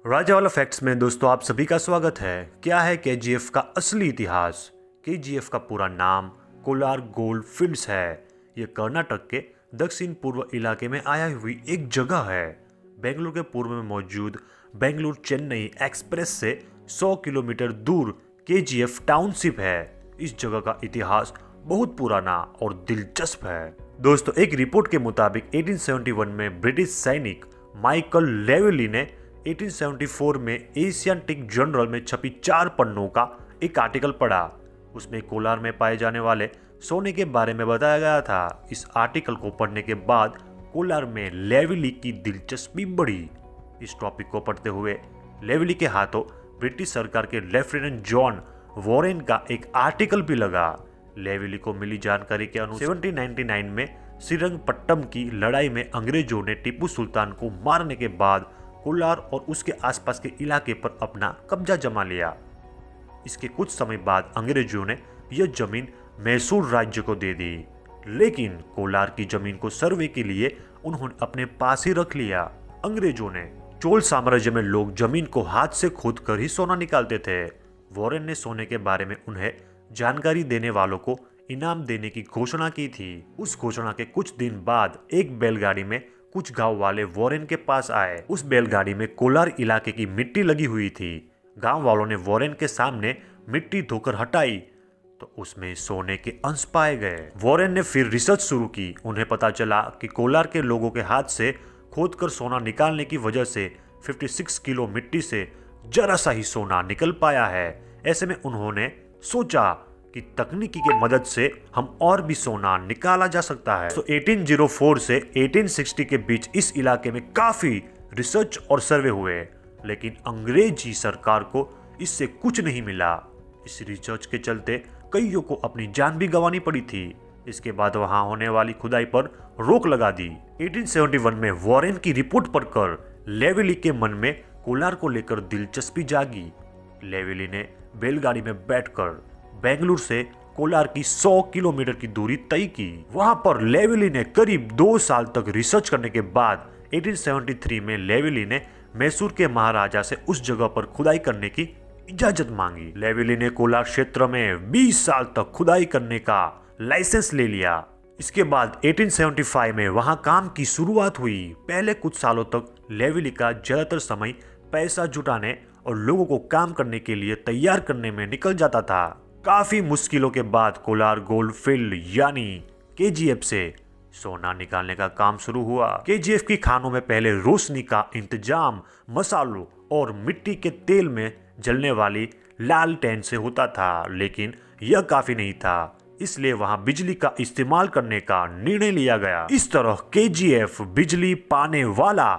राजा वाला फैक्ट्स में दोस्तों आप सभी का स्वागत है। क्या है केजीएफ का असली इतिहास? केजीएफ का पूरा नाम कोलार गोल्ड फील्ड्स है। ये कर्नाटक के दक्षिण पूर्व इलाके में आया हुई एक जगह है। बेंगलुरु के पूर्व में मौजूद बेंगलुरु चेन्नई एक्सप्रेस से 100 किलोमीटर दूर केजीएफ टाउनशिप है। इस जगह का इतिहास बहुत पुराना और दिलचस्प है। दोस्तों एक रिपोर्ट के मुताबिक 1871 में ब्रिटिश सैनिक माइकल लेवली ने 1874 में एशियाटिक जर्नल में छपी 4 पन्नों का एक आर्टिकल पढ़ा। उसमें कोलार में पाए जाने वाले सोने के बारे में बताया गया था। इस आर्टिकल को पढ़ने के बाद कोलार में लेवली की दिलचस्पी बढ़ी। इस टॉपिक को पढ़ते हुए लेवली के हाथों ब्रिटिश सरकार के लेफ्टिनेंट जॉन वॉरेन का एक आर्टिकल भी लगा। लेवली को मिली जानकारी के अनुसार 1799 में श्रीरंगपट्टम की लड़ाई में अंग्रेजों ने टीपू सुल्तान को मारने के बाद कोलार और उसके आसपास के इलाके पर अपना कब्जा जमा लिया। इसके कुछ समय बाद अंग्रेजों ने यह जमीन मैसूर राज्य को दे दी, लेकिन कोलार की जमीन को सर्वे के लिए उन्होंने अपने पास ही रख लिया। अंग्रेजों ने चोल साम्राज्य में लोग जमीन को हाथ से खोद कर ही सोना निकालते थे। वॉरेन ने सोने के बारे में उन्हें जानकारी देने वालों को इनाम देने की घोषणा की थी। उस घोषणा के कुछ दिन बाद एक बैलगाड़ी में कुछ गांव वाले वॉरेन के पास आए। उस बैलगाड़ी में कोलार इलाके की मिट्टी लगी हुई थी। गांव वालों ने वॉरेन के सामने मिट्टी धोकर हटाई तो उसमें सोने के अंश पाए गए। वॉरेन ने फिर रिसर्च शुरू की। उन्हें पता चला कि कोलार के लोगों के हाथ से खोदकर सोना निकालने की वजह से 56 किलो मिट्टी से जरा सा ही सोना निकल पाया है। ऐसे में उन्होंने सोचा कि तकनीकी की मदद से हम और भी सोना निकाला जा सकता है। तो 1804 से 1860 के बीच इस इलाके में काफी रिसर्च और सर्वे हुए, लेकिन अंग्रेजी सरकार को इससे कुछ नहीं मिला। इस रिसर्च के चलते कईयों को अपनी जान भी गंवानी पड़ी थी। इसके बाद वहां होने वाली खुदाई पर रोक लगा दी। 1871 में वॉरेन की रिपोर्ट पढ़कर लेवली के मन में कोलार को लेकर दिलचस्पी जागी। लेवली ने बैलगाड़ी में बैठकर बेंगलुरु से कोलार की 100 किलोमीटर की दूरी तय की। वहां पर लेवली ने करीब 2 साल तक रिसर्च करने के बाद 1873 में लेवली ने मैसूर के महाराजा से उस जगह पर खुदाई करने की इजाजत मांगी। लेवली ने कोलार क्षेत्र में 20 साल तक खुदाई करने का लाइसेंस ले लिया। इसके बाद 1875 में वहां काम की शुरुआत हुई। पहले कुछ सालों तक लेवली का ज्यादातर समय पैसा जुटाने और लोगों को काम करने के लिए तैयार करने में निकल जाता था। काफी मुश्किलों के बाद कोलार गोल्ड फील्ड यानी केजीएफ से सोना निकालने का काम शुरू हुआ। केजीएफ की खानों में पहले रोशनी का इंतजाम मसालों और मिट्टी के तेल में जलने वाली लालटेन से होता था, लेकिन यह काफी नहीं था, इसलिए वहां बिजली का इस्तेमाल करने का निर्णय लिया गया। इस तरह केजीएफ बिजली पाने वाला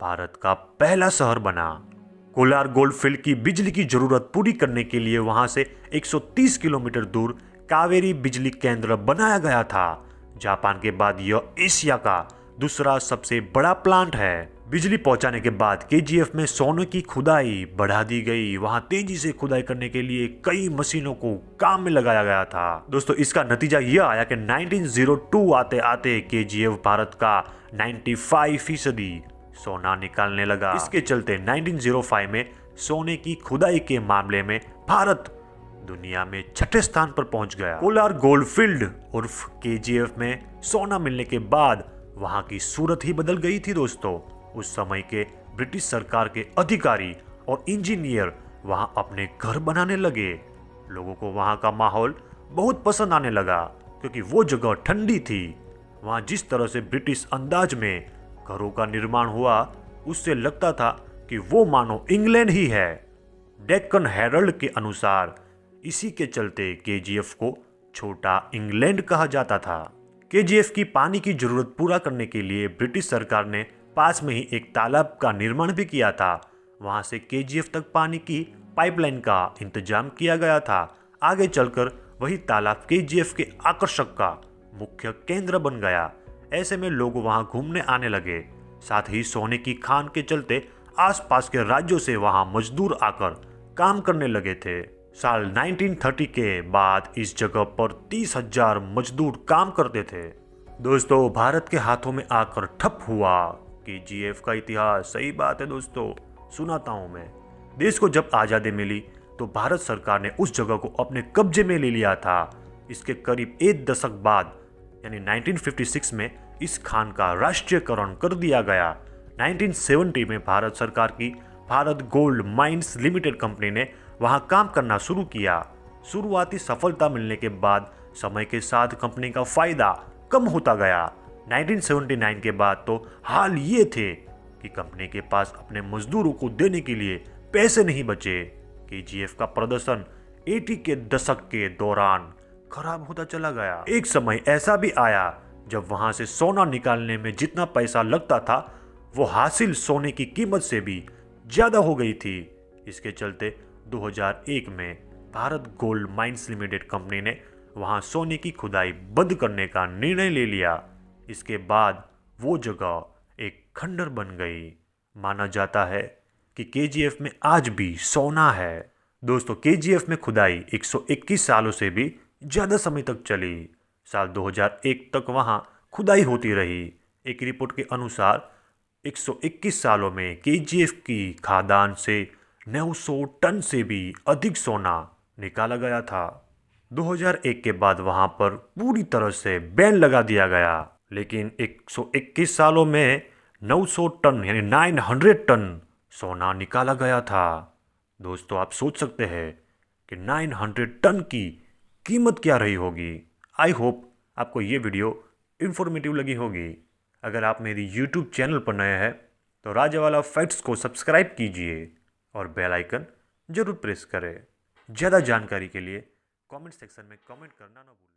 भारत का पहला शहर बना। कोलार गोल्ड फील्ड की बिजली की जरूरत पूरी करने के लिए वहां से 130 किलोमीटर दूर कावेरी बिजली केंद्र बनाया गया था। जापान के बाद यह एशिया का दूसरा सबसे बड़ा प्लांट है। बिजली पहुंचाने के बाद केजीएफ में सोने की खुदाई बढ़ा दी गई। वहां तेजी से खुदाई करने के लिए कई मशीनों को काम में लगाया गया था। दोस्तों इसका नतीजा यह आया कि 1902 आते आते केजीएफ भारत का 95% सोना निकालने लगा। इसके चलते 1905 में सोने की खुदाई के मामले में भारत दुनिया में 6ठे स्थान पर पहुंच गया। कोलार गोल्ड फील्ड उर्फ केजीएफ में सोना मिलने के बाद वहां की सूरत ही बदल गई थी। दोस्तों उस समय के ब्रिटिश सरकार के अधिकारी और इंजीनियर वहां अपने घर बनाने लगे। लोगों को वहां का माहौल बहुत पसंद आने लगा क्योंकि वो जगह ठंडी थी। वहां जिस तरह से ब्रिटिश अंदाज में घरों का निर्माण हुआ उससे लगता था कि वो मानो इंग्लैंड ही है। डेक्कन हेरल्ड के अनुसार इसी के चलते केजीएफ को छोटा इंग्लैंड कहा जाता था। केजीएफ की पानी की जरूरत पूरा करने के लिए ब्रिटिश सरकार ने पास में ही एक तालाब का निर्माण भी किया था। वहां से केजीएफ तक पानी की पाइपलाइन का इंतजाम किया गया था। आगे चलकर वही तालाब केजीएफ के आकर्षक का मुख्य केंद्र बन गया। ऐसे में लोग वहां घूमने आने लगे। साथ ही सोने की खान के चलते आसपास के राज्यों से वहां मजदूर आकर काम करने लगे थे। साल 1930 के बाद इस जगह पर 30,000 मजदूर काम करते थे। दोस्तों भारत के हाथों में आकर ठप हुआ केजीएफ का इतिहास। सही बात है दोस्तों, सुनाता हूँ मैं। देश को जब आज़ादी मिली तो भारत सरकार ने उस जगह को अपने कब्जे में ले लिया था। इसके करीब एक दशक बाद यानी 1956 में इस खान का राष्ट्रीयकरण कर दिया गया। 1970 में भारत सरकार की Bharat gold mines limited company ने वहां काम करना शुरू किया। शुरुआती सफलता मिलने के बाद समय के साथ कंपनी का फायदा कम होता गया। 1979 के बाद तो हाल ये थे कि कंपनी के पास अपने मजदूरों को देने के लिए पैसे नहीं बचे। केजीएफ का प्रदर्शन 80 के दशक के दौरान खराब होता चला गया। एक समय ऐसा भी आया जब वहां से सोना निकालने में जितना पैसा लगता था वो हासिल सोने की कीमत से भी ज्यादा हो गई थी। इसके चलते 2001 में Bharat gold mines limited company ने वहां सोने की खुदाई बंद करने का निर्णय ले लिया। इसके बाद वो जगह एक खंडर बन गई। माना जाता है कि केजीएफ में आज भी सोना है। दोस्तों, केजीएफ में खुदाई 121 सालों से भी ज़्यादा समय तक चली। साल 2001 तक वहां खुदाई होती रही। एक रिपोर्ट के अनुसार 121 सालों में केजीएफ की खादान से 900 टन से भी अधिक सोना निकाला गया था। 2001 के बाद वहां पर पूरी तरह से बैन लगा दिया गया, लेकिन 121 सालों में 900 टन यानी 900 टन सोना निकाला गया था। दोस्तों, आप सोच सकते हैं कि 900 टन की कीमत क्या रही होगी। आई होप आपको ये वीडियो इन्फॉर्मेटिव लगी होगी। अगर आप मेरी यूट्यूब चैनल पर नए हैं तो राजावाला फैक्ट्स को सब्सक्राइब कीजिए और बेल आइकन जरूर प्रेस करें। ज़्यादा जानकारी के लिए कमेंट सेक्शन में कमेंट करना ना भूलें।